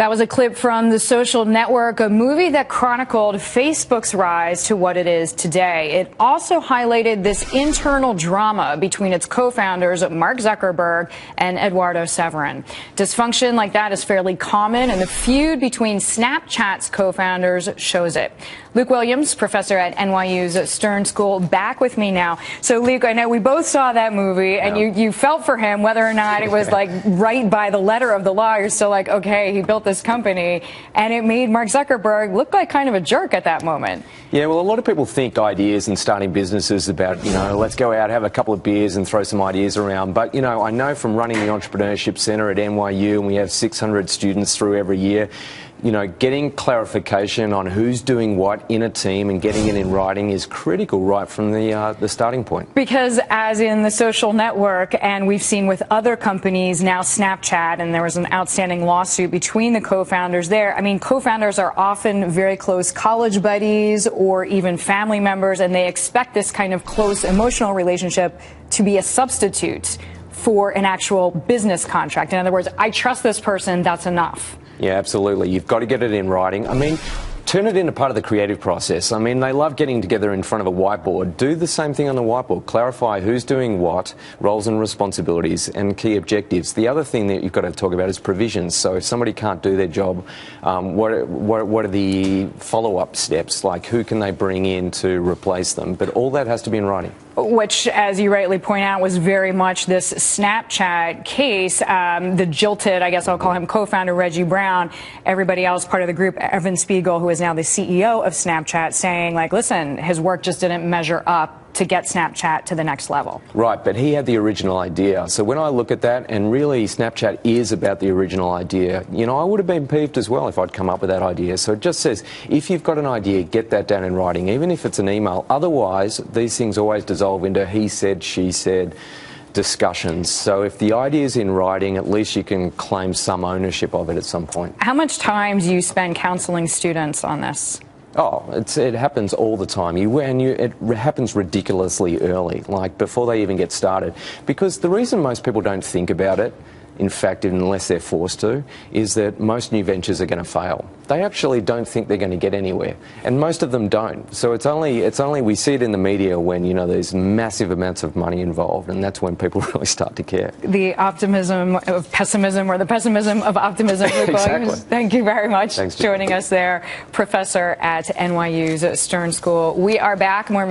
That was a clip from The Social Network, a movie that chronicled Facebook's rise to what it is today. It also highlighted this internal drama between its co-founders, Mark Zuckerberg and Eduardo Severin. Dysfunction like that is fairly common, and the feud between Snapchat's co-founders shows it. Luke Williams, professor at NYU's Stern School, back with me now. So, Luke, I know we both saw that movie, and you felt for him, whether or not it was like right by the letter of the law. You're still like, okay, he built this company, and it made Mark Zuckerberg look like kind of a jerk at that moment. Yeah, well, a lot of people think ideas and starting businesses about, let's go out, have a couple of beers and throw some ideas around. But, I know from running the Entrepreneurship Center at NYU, and we have 600 students through every year, getting clarification on who's doing what in a team and getting it in writing is critical right from the starting point. Because as in The Social Network, and we've seen with other companies, now Snapchat, and there was an outstanding lawsuit between the co-founders there. I mean, co-founders are often very close college buddies or even family members, and they expect this kind of close emotional relationship to be a substitute for an actual business contract. In other words, I trust this person, that's enough. Yeah, absolutely. You've got to get it in writing. I mean, turn it into part of the creative process. I mean, they love getting together in front of a whiteboard. Do the same thing on the whiteboard. Clarify who's doing what, roles and responsibilities, and key objectives. The other thing that you've got to talk about is provisions. So if somebody can't do their job, what are the follow-up steps? Like, who can they bring in to replace them? But all that has to be in writing. Which, as you rightly point out, was very much this Snapchat case. The jilted, I guess I'll call him, co-founder Reggie Brown, everybody else part of the group, Evan Spiegel, who is now the CEO of Snapchat, saying, like, listen, his work just didn't measure up to get Snapchat to the next level. Right, but he had the original idea. So when I look at that, and really Snapchat is about the original idea, I would have been peeved as well if I'd come up with that idea. So it just says, if you've got an idea, get that down in writing, even if it's an email. Otherwise, these things always dissolve into he said, she said discussions. So if the idea is in writing, at least you can claim some ownership of it at some point. How much time do you spend counseling students on this? Oh, it happens all the time. It happens ridiculously early, like before they even get started. Because the reason most people don't think about it, in fact, unless they're forced to, is that most new ventures are going to fail. They actually don't think they're going to get anywhere, and most of them don't. So it's only we see it in the media when there's massive amounts of money involved, and that's when people really start to care. The optimism of pessimism, or the pessimism of optimism. Exactly. Thank you very much for Thanks, joining us there, professor at NYU's Stern School. We are back. More